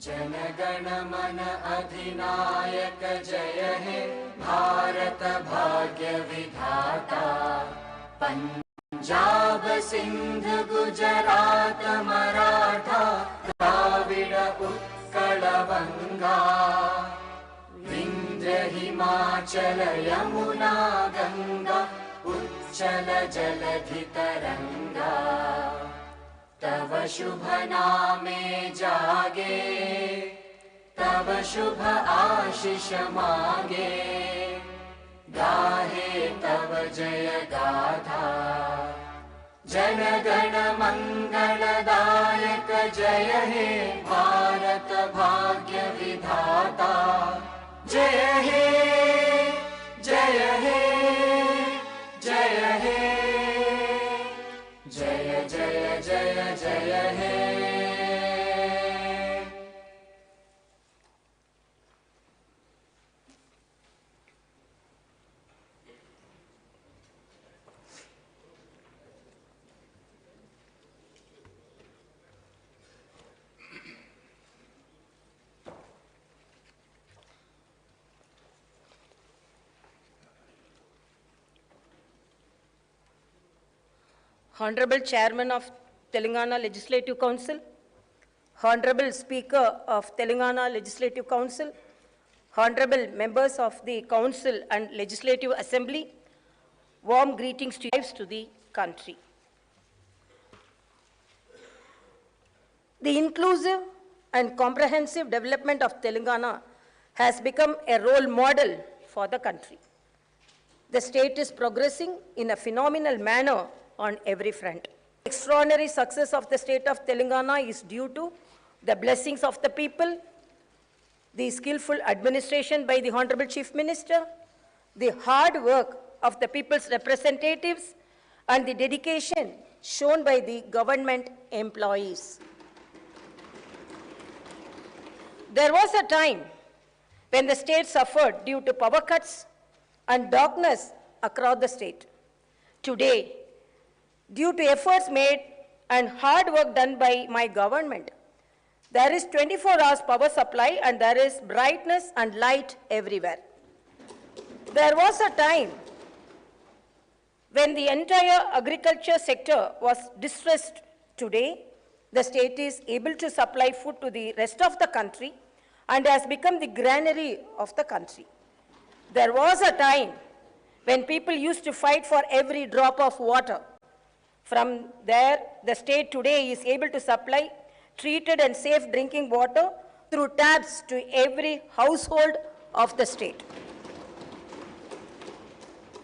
जनगण मन अधिनायक जय हे भारत भाग्य विधाता। पंजाब सिंध गुजरात मराठा द्राविड उत्कल बंगा। विंध्य हिमाचल यमुना गंगा उच्चल जलधि तरंगा। तव शुभ नामे जागे तव शुभ आशीष मांगे। गाहे तव जय गाथा जनगण मंगलदायक जय हे भारत भाग्य विधाता। जय हे जय हे जय हे जय जय जय जय हे। Honorable Chairman of Telangana Legislative Council, Honorable Speaker of Telangana Legislative Council, Honorable members of the Council and Legislative Assembly, warm greetings to the country. The inclusive and comprehensive development of Telangana has become a role model for the country. The state is progressing in a phenomenal manner on every front. The extraordinary success of the state of Telangana is due to the blessings of the people, the skillful administration by the Honorable Chief Minister, the hard work of the people's representatives, and the dedication shown by the government employees. There was a time when the state suffered due to power cuts and darkness across the state. Today, due to efforts made and hard work done by my government, there is 24 hours power supply and there is brightness and light everywhere. There was a time when the entire agriculture sector was distressed. Today, the state is able to supply food to the rest of the country and has become the granary of the country. There was a time when people used to fight for every drop of water. From there, the state today is able to supply treated and safe drinking water through taps to every household of the state.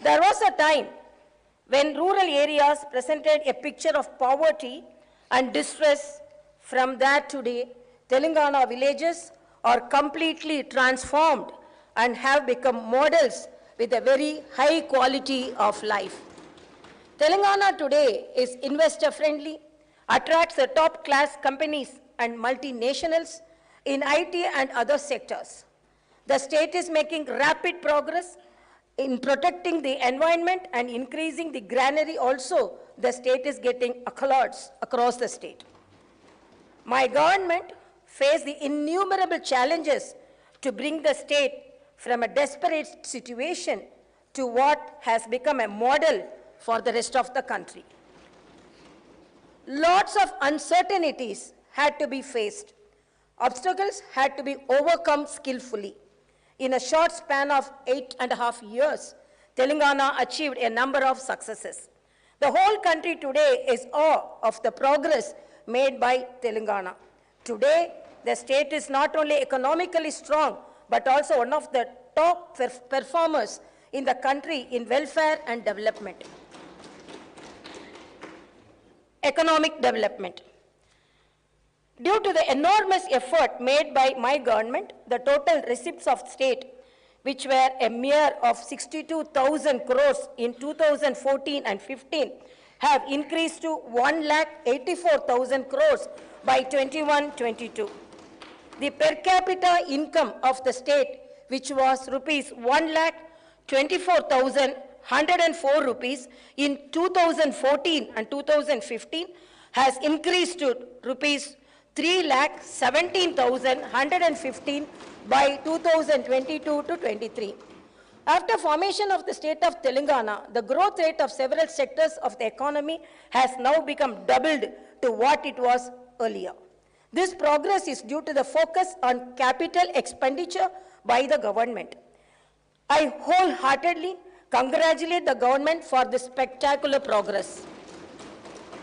There was a time when rural areas presented a picture of poverty and distress. From that today, Telangana villages are completely transformed and have become models with a very high quality of life. Telangana today is investor-friendly, attracts the top-class companies and multinationals in IT and other sectors. The state is making rapid progress in protecting the environment and increasing the granary also. The state is getting accolades across the state. My government faced the innumerable challenges to bring the state from a desperate situation to what has become a model for the rest of the country. Lots of uncertainties had to be faced. Obstacles had to be overcome skillfully. In a short span of 8.5 years, Telangana achieved a number of successes. The whole country today is awe of the progress made by Telangana. Today, the state is not only economically strong, but also one of the top performers in the country in welfare and development. Economic development. Due to the enormous effort made by my government, the total receipts of state, which were a mere of 62,000 crores in 2014 and 15, have increased to 1,84,000 crores by 21-22. The per capita income of the state, which was rupees 1,24,104 rupees in 2014 and 2015, has increased to rupees 3,17,115 by 2022 to 23. After formation of the state of Telangana, the growth rate of several sectors of the economy has now become doubled to what it was earlier. This progress is due to the focus on capital expenditure by the government. I wholeheartedly congratulate the government for this spectacular progress.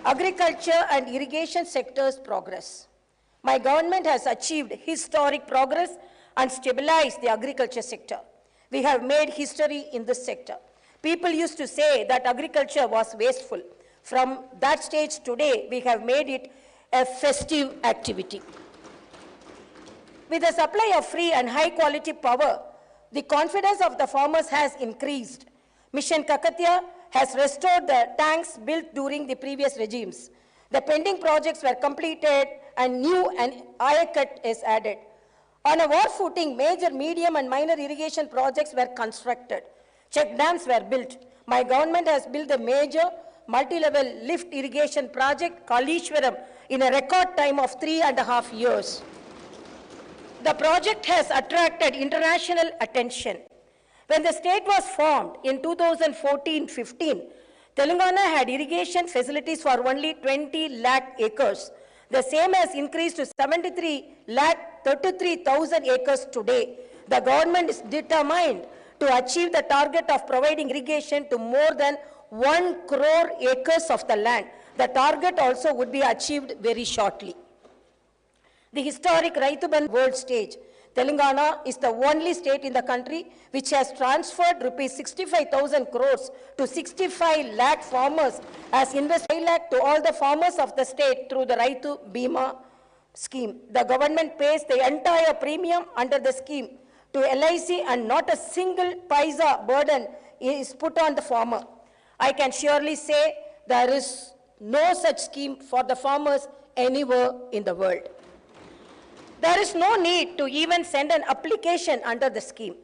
Agriculture and irrigation sectors progress. My government has achieved historic progress and stabilized the agriculture sector. We have made history in this sector. People used to say that agriculture was wasteful. From that stage today, we have made it a festive activity. With the supply of free and high quality power, the confidence of the farmers has increased. Mission Kakatiya has restored the tanks built during the previous regimes. The pending projects were completed and new and ayakat is added. On a war footing, major, medium and minor irrigation projects were constructed. Check dams were built. My government has built a major multi-level lift irrigation project, Kalishwaram, in a record time of 3.5 years. The project has attracted international attention. When the state was formed in 2014-15, Telangana had irrigation facilities for only 20 lakh acres. The same has increased to 33,000 acres today. The government is determined to achieve the target of providing irrigation to more than 1 crore acres of the land. The target also would be achieved very shortly. The historic Raitu Bandhu world stage. Telangana is the only state in the country which has transferred rupees 65,000 crores to 65 lakh farmers as invested 5 lakh to all the farmers of the state through the Raitu Bima scheme. The government pays the entire premium under the scheme to LIC and not a single paisa burden is put on the farmer. I can surely say there is no such scheme for the farmers anywhere in the world. There is no need to even send an application under the scheme.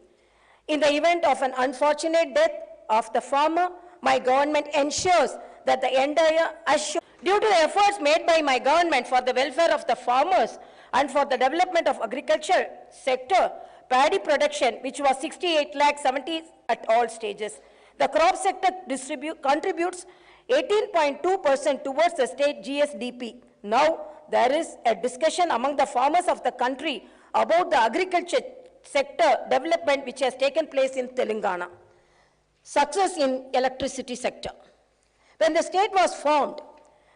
In the event of an unfortunate death of the farmer, my government ensures that the entire due to the efforts made by my government for the welfare of the farmers and for the development of agriculture sector, paddy production, which was 68 lakh 70 at all stages. The crop sector contributes 18.2% towards the state GSDP. Now, there is a discussion among the farmers of the country about the agriculture sector development which has taken place in Telangana. Success in electricity sector. When the state was formed,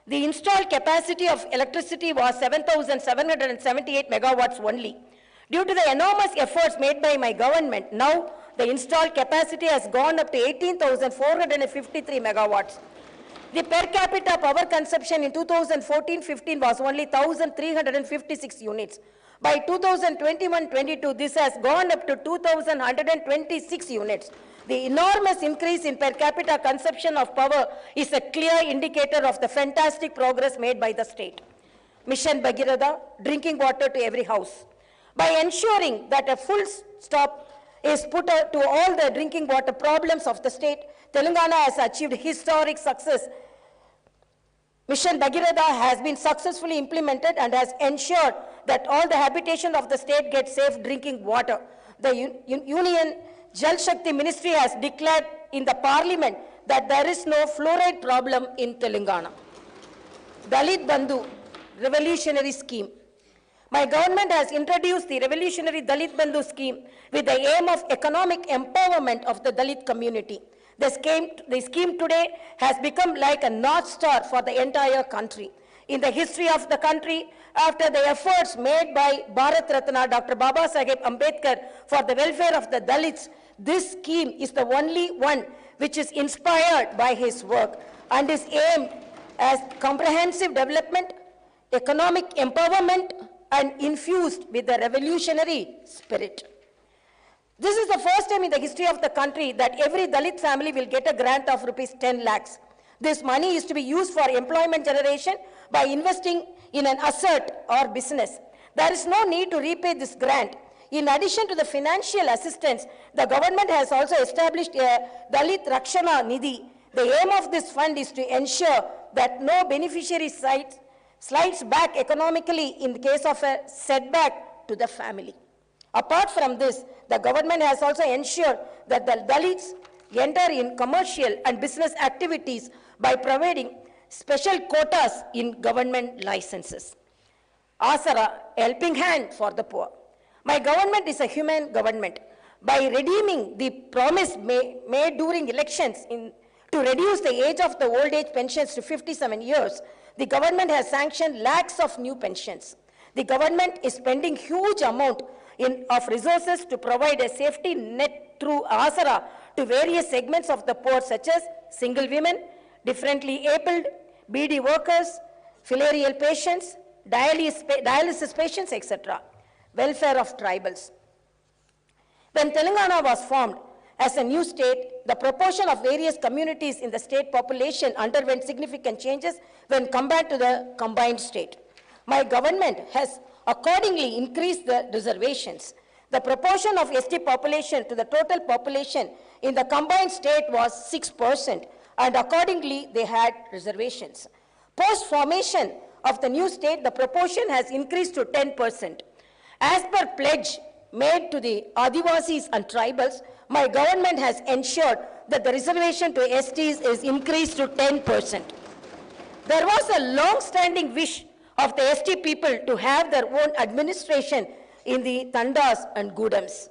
the installed capacity of electricity was 7,778 megawatts only. Due to the enormous efforts made by my government, now the installed capacity has gone up to 18,453 megawatts. The per capita power consumption in 2014-15 was only 1,356 units. By 2021-22, this has gone up to 2,126 units. The enormous increase in per capita consumption of power is a clear indicator of the fantastic progress made by the state. Mission Bhagirath, drinking water to every house. By ensuring that a full stop is put to all the drinking water problems of the state, Telangana has achieved historic success. Mission Bhagirath has been successfully implemented and has ensured that all the habitation of the state get safe drinking water. The Union Jal Shakti Ministry has declared in the Parliament that there is no fluoride problem in Telangana. Dalit Bandhu revolutionary scheme. My government has introduced the revolutionary Dalit Bandhu scheme with the aim of economic empowerment of the Dalit community. The scheme today has become like a North Star for the entire country. In the history of the country, after the efforts made by Bharat Ratna Dr. Baba Saheb Ambedkar for the welfare of the Dalits, this scheme is the only one which is inspired by his work and is aimed at comprehensive development, economic empowerment, and infused with the revolutionary spirit. This is the first time in the history of the country that every Dalit family will get a grant of rupees 10 lakhs. This money is to be used for employment generation by investing in an asset or business. There is no need to repay this grant. In addition to the financial assistance, the government has also established a Dalit Rakshana Nidhi. The aim of this fund is to ensure that no beneficiary slides back economically in the case of a setback to the family. Apart from this, the government has also ensured that the Dalits enter in commercial and business activities by providing special quotas in government licenses. Asara, helping hand for the poor. My government is a human government. By redeeming the promise made during elections to reduce the age of the old age pensions to 57 years, the government has sanctioned lakhs of new pensions. The government is spending huge amount of resources to provide a safety net through Asara to various segments of the poor, such as single women, differently abled, BD workers, filarial patients, dialysis patients, etc. Welfare of tribals. When Telangana was formed as a new state, the proportion of various communities in the state population underwent significant changes when compared to the combined state. My government has accordingly increased the reservations. The proportion of ST population to the total population in the combined state was 6%, and accordingly they had reservations. Post-formation of the new state, the proportion has increased to 10%. As per pledge made to the Adivasis and tribals, my government has ensured that the reservation to STs is increased to 10%. There was a long-standing wish of the ST people to have their own administration in the Tandas and Gudams.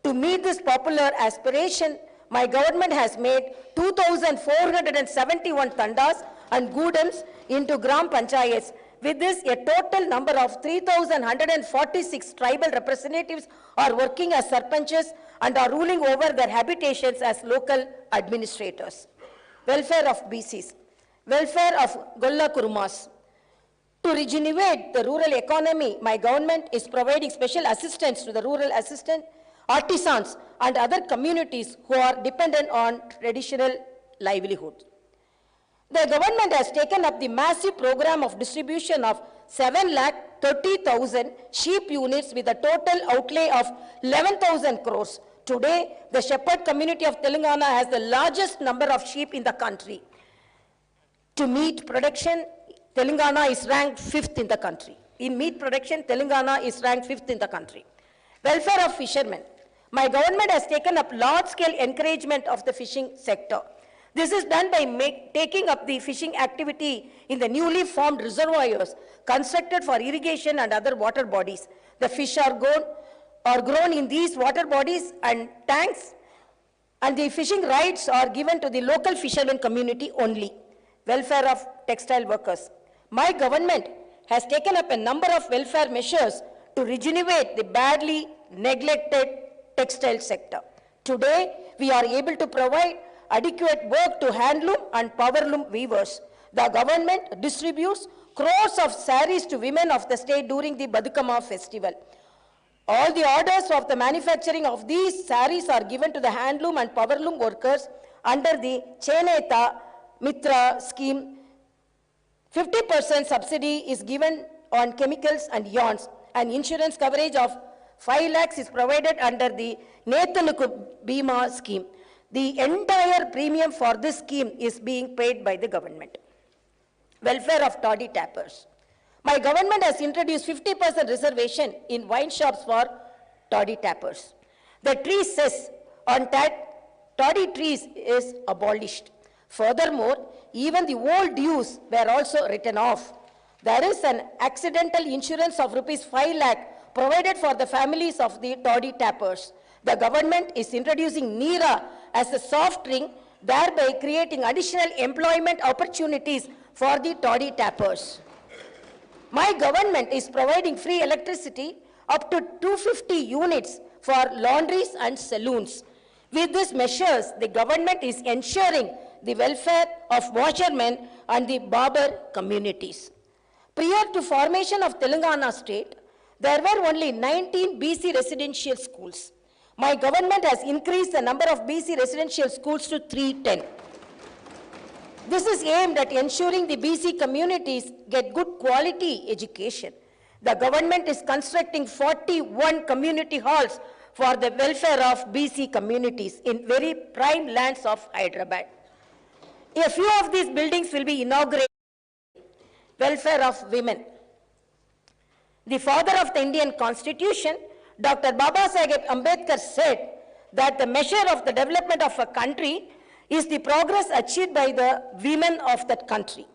To meet this popular aspiration, my government has made 2,471 Tandas and Gudams into Gram Panchayats. With this, a total number of 3,146 tribal representatives are working as sarpanchas and are ruling over their habitations as local administrators. Welfare of BCs. Welfare of Golla Kurumas. To regenerate the rural economy, my government is providing special assistance to the rural artisans and other communities who are dependent on traditional livelihood. The government has taken up the massive program of distribution of 7,30,000 sheep units with a total outlay of 11,000 crores. Today, the shepherd community of Telangana has the largest number of sheep in the country. To meat production, Telangana is ranked 5th in the country. In meat production, Telangana is ranked 5th in the country. Welfare of fishermen. My government has taken up large-scale encouragement of the fishing sector. This is done by taking up the fishing activity in the newly formed reservoirs constructed for irrigation and other water bodies. The fish are grown in these water bodies and tanks, and the fishing rights are given to the local fishermen community only. Welfare of textile workers. My government has taken up a number of welfare measures to regenerate the badly neglected textile sector. Today, we are able to provide adequate work to handloom and powerloom weavers. The government distributes crores of saris to women of the state during the Badukama festival. All the orders of the manufacturing of these saris are given to the handloom and powerloom workers under the Cheneta Mitra scheme. 50% subsidy is given on chemicals and yarns, and insurance coverage of 5 lakhs is provided under the Nethanuku Bima scheme. The entire premium for this scheme is being paid by the government. Welfare of toddy tappers. My government has introduced 50% reservation in wine shops for toddy tappers. The tree cess on toddy trees is abolished. Furthermore, even the old dues were also written off. There is an accidental insurance of rupees 5 lakh provided for the families of the toddy tappers. The government is introducing Neera as a soft drink, thereby creating additional employment opportunities for the toddy tappers. My government is providing free electricity up to 250 units for laundries and saloons. With these measures, the government is ensuring the welfare of washermen and the barber communities. Prior to formation of Telangana state, there were only 19 BC residential schools. My government has increased the number of BC residential schools to 310. This is aimed at ensuring the BC communities get good quality education. The government is constructing 41 community halls for the welfare of BC communities in very prime lands of Hyderabad. A few of these buildings will be inaugurated. welfare of women. The father of the Indian Constitution, Dr. Babasaheb Ambedkar, said that the measure of the development of a country is the progress achieved by the women of that country.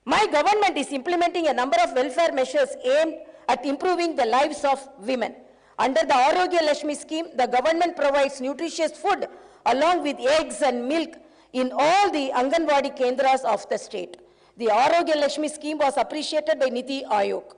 My government is implementing a number of welfare measures aimed at improving the lives of women. Under the Arogya Lakshmi scheme, the government provides nutritious food along with eggs and milk in all the Anganwadi Kendras of the state. The Arogya Lakshmi scheme was appreciated by Niti Aayog.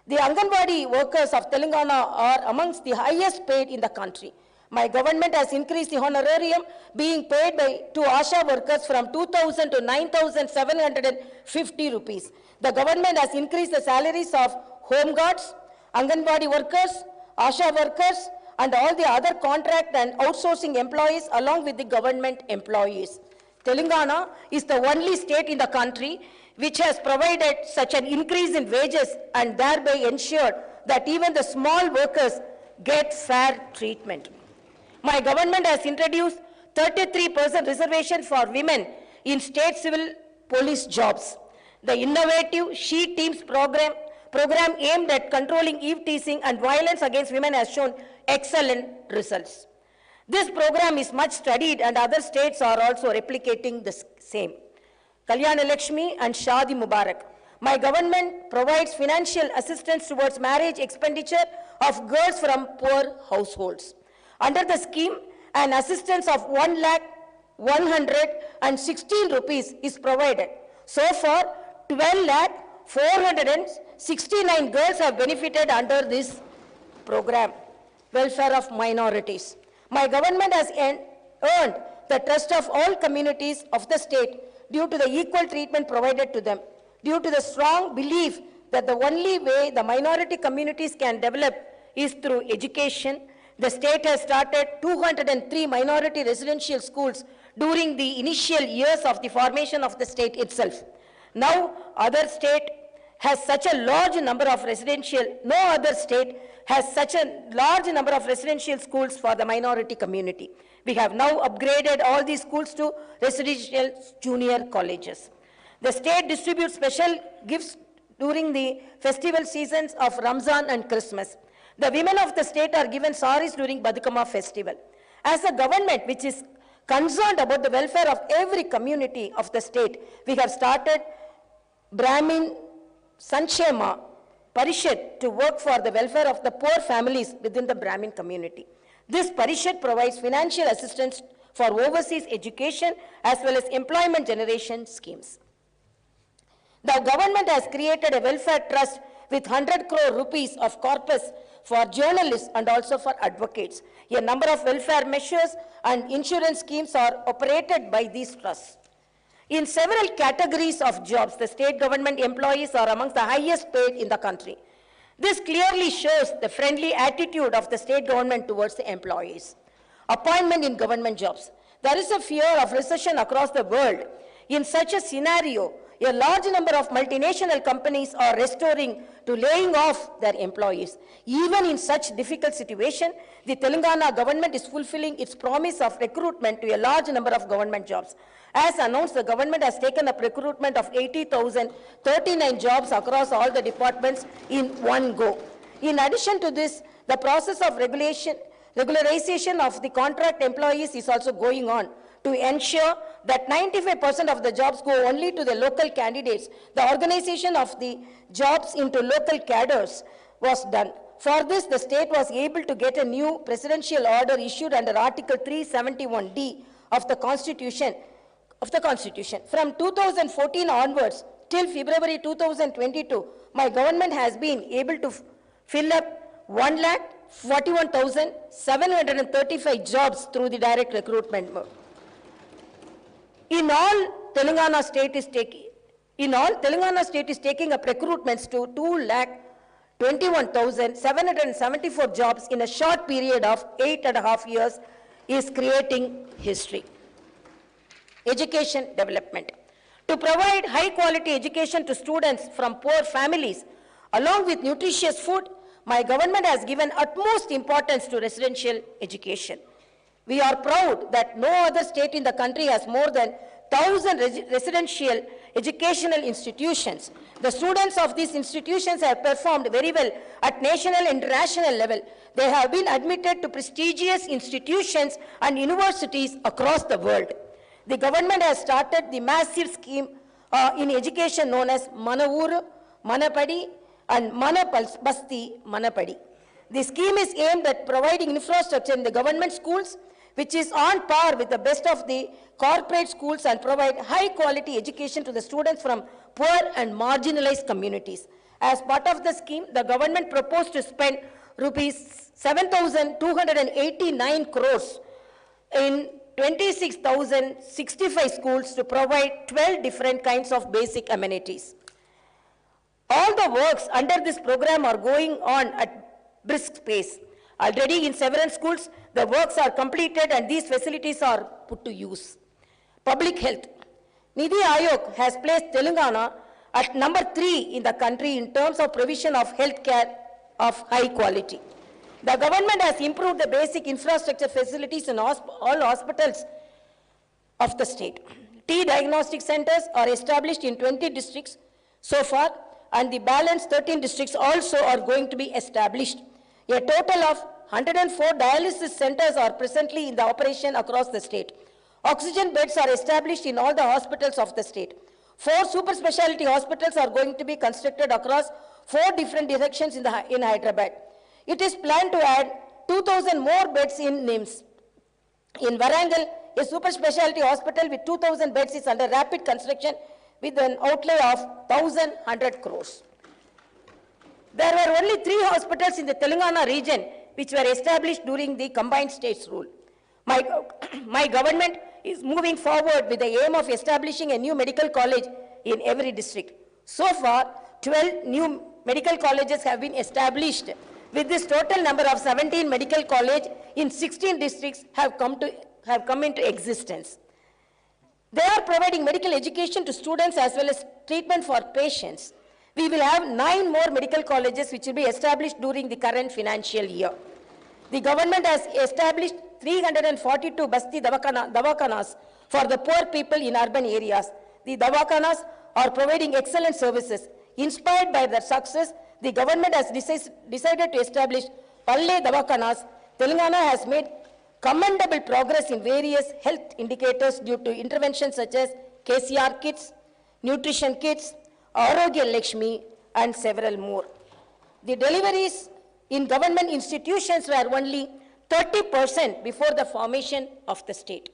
The Anganwadi workers of Telangana are amongst the highest paid in the country. My government has increased the honorarium being paid to ASHA workers from 2,000 to 9,750 rupees. The government has increased the salaries of home guards, Anganwadi workers, ASHA workers, and all the other contract and outsourcing employees along with the government employees. Telangana is the only state in the country which has provided such an increase in wages and thereby ensured that even the small workers get fair treatment. My government has introduced 33% reservation for women in state civil police jobs. The innovative She Teams program aimed at controlling eve teasing and violence against women has shown excellent results. This program is much studied and other states are also replicating the same. Kalyan Lakshmi and Shadi Mubarak. My government provides financial assistance towards marriage expenditure of girls from poor households. Under the scheme, an assistance of 1,116 rupees is provided. So far, 12,469 girls have benefited under this program. Welfare of minorities. My government has earned the trust of all communities of the state due to the equal treatment provided to them, due to the strong belief that the only way the minority communities can develop is through education. The state has started 203 minority residential schools during the initial years of the formation of the state itself. Now, other state has such a large number of no other state has such a large number of residential schools for the minority community. We have now upgraded all these schools to residential junior colleges. The state distributes special gifts during the festival seasons of Ramzan and Christmas. The women of the state are given saris during Badukama festival. As a government which is concerned about the welfare of every community of the state, we have started Brahmin Sanshema Parishad to work for the welfare of the poor families within the Brahmin community. This Parishad provides financial assistance for overseas education as well as employment generation schemes. The government has created a welfare trust with 100 crore rupees of corpus for journalists and also for advocates. A number of welfare measures and insurance schemes are operated by these trusts. In several categories of jobs, the state government employees are amongst the highest paid in the country. This clearly shows the friendly attitude of the state government towards the employees. Appointment in government jobs. There is a fear of recession across the world. In such a scenario, a large number of multinational companies are restoring to laying off their employees. Even in such difficult situation, the Telangana government is fulfilling its promise of recruitment to a large number of government jobs. As announced, the government has taken up recruitment of 80,039 jobs across all the departments in one go. In addition to this, the process of regularization of the contract employees is also going on to ensure that 95% of the jobs go only to the local candidates. The organization of the jobs into local cadres was done. For this, the state was able to get a new presidential order issued under Article 371D of the Constitution. From 2014 onwards till February 2022, my government has been able to fill up 1,41,735 jobs through the direct recruitment mode. In all, Telangana state is taking up recruitments to 2,21,774 jobs in a short period of 8.5 years, is creating history. Education development. To provide high quality education to students from poor families, along with nutritious food, my government has given utmost importance to residential education. We are proud that no other state in the country has more than 1,000 residential educational institutions. The students of these institutions have performed very well at national and international level. They have been admitted to prestigious institutions and universities across the world. The government has started the massive scheme in education known as Mana Uru, Mana Padi and Mana Basti, Mana Padi. The scheme is aimed at providing infrastructure in the government schools, which is on par with the best of the corporate schools, and provide high quality education to the students from poor and marginalized communities. As part of the scheme, the government proposed to spend rupees 7,289 crores in 26,065 schools to provide 12 different kinds of basic amenities. All the works under this program are going on at brisk pace. Already in several schools, the works are completed and these facilities are put to use. Public health. Nidhi Aayog has placed Telangana at number 3 in the country in terms of provision of health care of high quality. The government has improved the basic infrastructure facilities in all hospitals of the state. T diagnostic centers are established in 20 districts so far, and the balance 13 districts also are going to be established. A total of 104 dialysis centers are presently in the operation across the state. Oxygen beds are established in all the hospitals of the state. 4 super specialty hospitals are going to be constructed across 4 different directions in Hyderabad. It is planned to add 2,000 more beds in NIMS. In Warangal, a super specialty hospital with 2,000 beds is under rapid construction with an outlay of 1,100 crores. There were only 3 hospitals in the Telangana region which were established during the combined states rule. My government is moving forward with the aim of establishing a new medical college in every district. So far, 12 new medical colleges have been established. With this total number of 17 medical colleges in 16 districts have come into existence. They are providing medical education to students as well as treatment for patients. We will have 9 more medical colleges which will be established during the current financial year. The government has established 342 Basti Dawakanas for the poor people in urban areas. The Dawakanas are providing excellent services. Inspired by their success, the government has decided to establish Palle Dawakanas. Telangana has made commendable progress in various health indicators due to interventions such as KCR kits, nutrition kits, Arogya Lakshmi, and several more. The deliveries in government institutions were only 30% before the formation of the state.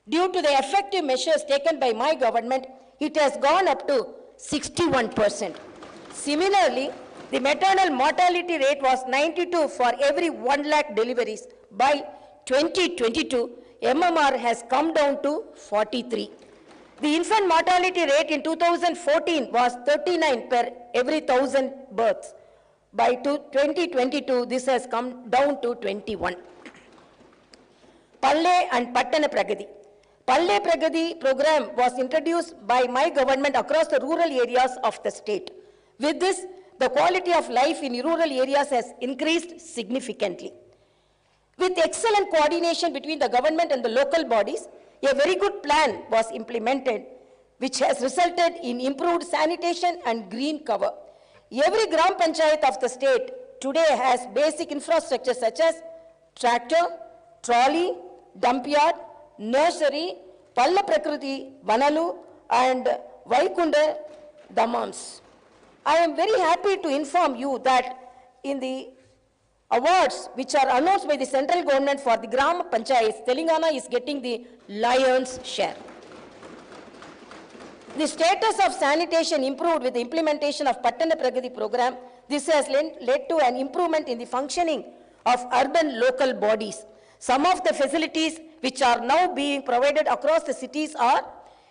Due to the effective measures taken by my government, it has gone up to 61%. Similarly, the maternal mortality rate was 92 for every 1 lakh deliveries. By 2022, MMR has come down to 43. The infant mortality rate in 2014 was 39 per every 1,000 births. By 2022, this has come down to 21. Palle and Pattana Pragati. Palle Pragati program was introduced by my government across the rural areas of the state. With this, the quality of life in rural areas has increased significantly. With excellent coordination between the government and the local bodies, a very good plan was implemented, which has resulted in improved sanitation and green cover. Every Gram Panchayat of the state today has basic infrastructure such as tractor, trolley, dump yard, nursery, Palla Prakriti, Vanalu, and Vaikunda Damams. I am very happy to inform you that in the awards which are announced by the central government for the Gram Panchayats, Telangana is getting the lion's share. The status of sanitation improved with the implementation of Pattana Pragati program. This has led to an improvement in the functioning of urban local bodies. Some of the facilities which are now being provided across the cities are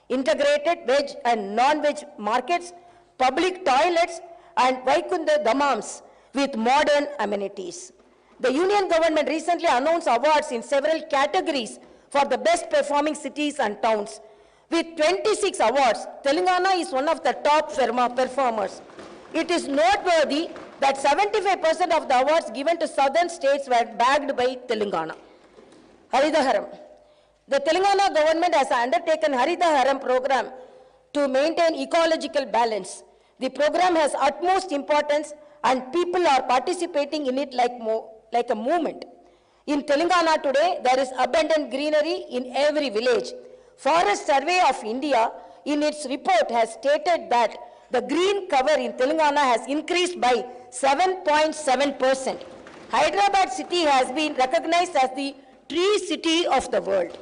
integrated veg and non-veg markets, public toilets, and Vaikunda Damams with modern amenities. The Union government recently announced awards in several categories for the best performing cities and towns. With 26 awards, Telangana is one of the top performers. It is noteworthy that 75% of the awards given to southern states were bagged by Telangana. Haridaharam. The Telangana government has undertaken Haridaharam program to maintain ecological balance. The program has utmost importance and people are participating in it like a movement. In Telangana today, there is abundant greenery in every village. Forest Survey of India, in its report, has stated that the green cover in Telangana has increased by 7.7%. Hyderabad city has been recognized as the tree city of the world.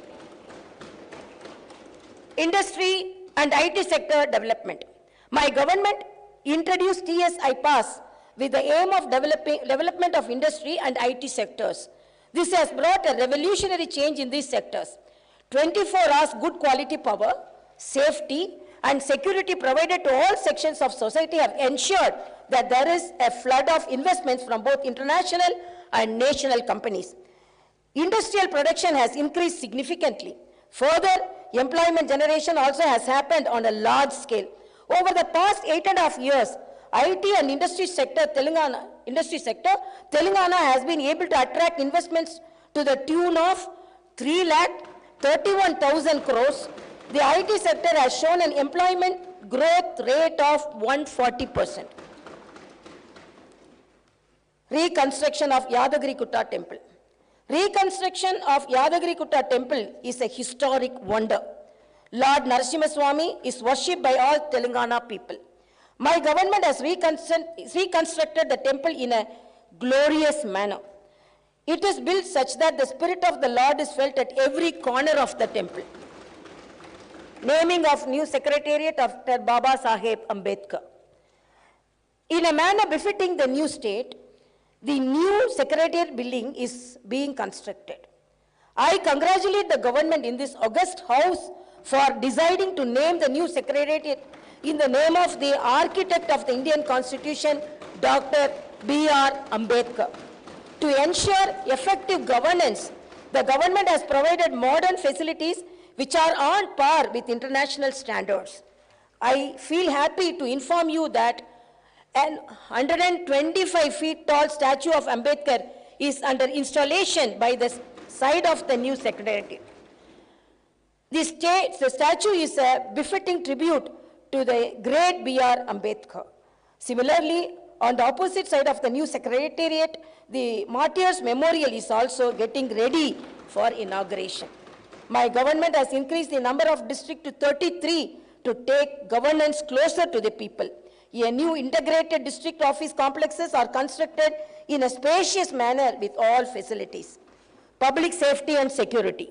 Industry and IT sector development. My government introduced TSI Pass with the aim of development of industry and IT sectors. This has brought a revolutionary change in these sectors. 24 hours good quality power, safety, and security provided to all sections of society have ensured that there is a flood of investments from both international and national companies. Industrial production has increased significantly. Further, employment generation also has happened on a large scale. Over the past 8.5 years, IT and industry sector, Telangana has been able to attract investments to the tune of 3,31,000 crores. The IT sector has shown an employment growth rate of 140%. Reconstruction of Yadagiri-Gutta Temple. Reconstruction of Yadagiri-Gutta Temple is a historic wonder. Lord Narasimha is worshipped by all Telangana people. My government has reconstructed the temple in a glorious manner. It is built such that the spirit of the Lord is felt at every corner of the temple. Naming of new secretariat after Baba Saheb Ambedkar. In a manner befitting the new state, the new secretariat building is being constructed. I congratulate the government in this august house for deciding to name the new secretariat in the name of the architect of the Indian Constitution, Dr. B.R. Ambedkar. To ensure effective governance, the government has provided modern facilities which are on par with international standards. I feel happy to inform you that an 125 feet tall statue of Ambedkar is under installation by the side of the new secretariat. The statue is a befitting tribute to the great B.R. Ambedkar. Similarly, on the opposite side of the new secretariat, the Martyrs Memorial is also getting ready for inauguration. My government has increased the number of districts to 33 to take governance closer to the people. A new integrated district office complexes are constructed in a spacious manner with all facilities. Public safety and security.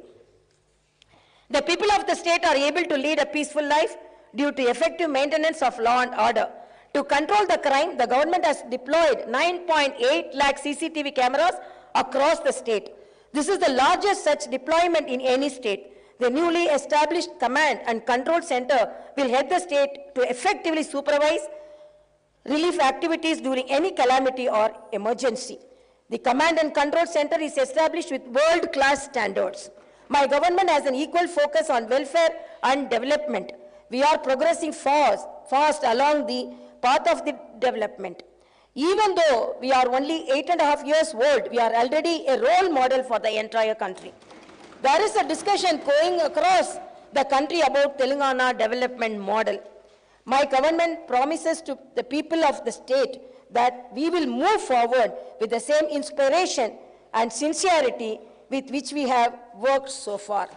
The people of the state are able to lead a peaceful life due to effective maintenance of law and order. To control the crime, the government has deployed 9.8 lakh CCTV cameras across the state. This is the largest such deployment in any state. The newly established Command and Control Center will help the state to effectively supervise relief activities during any calamity or emergency. The Command and Control Center is established with world-class standards. My government has an equal focus on welfare and development. We are progressing fast along the path of the development. Even though we are only 8.5 years old, we are already a role model for the entire country. There is a discussion going across the country about Telangana development model. My government promises to the people of the state that we will move forward with the same inspiration and sincerity with which we have worked so far.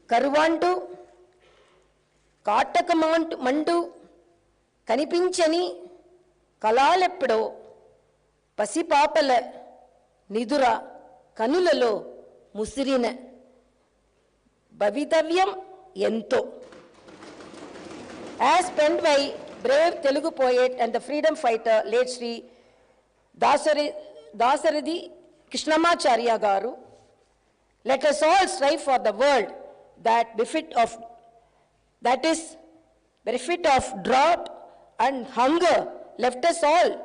Karuvantu, Katakamantu, Kanipinchani, Kalalepdo, Pasipapala, Nidura, Kanulalo, Musirina, Bhavitavyam, Yento. As penned by brave Telugu poet and the freedom fighter, late Sri Dasaridi Krishnamacharya Garu, let us all strive for the world that benefit of drought and hunger. Let us all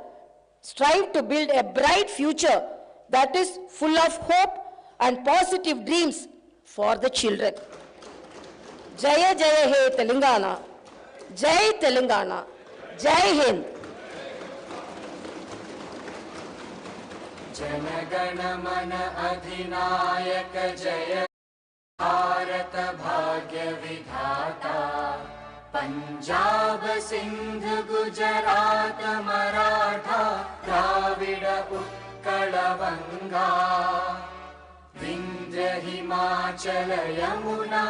strive to build a bright future that is full of hope and positive dreams for the children. Jaya Jaya He Telangana, Jai Telangana, Jai Hind. Janagana Mana Adhinayaka Jaya Bharat Bhagya Vidhata Punjab Sindh Gujarat Maratha Dravid Utkal Banga Vindhya Himachal Yamuna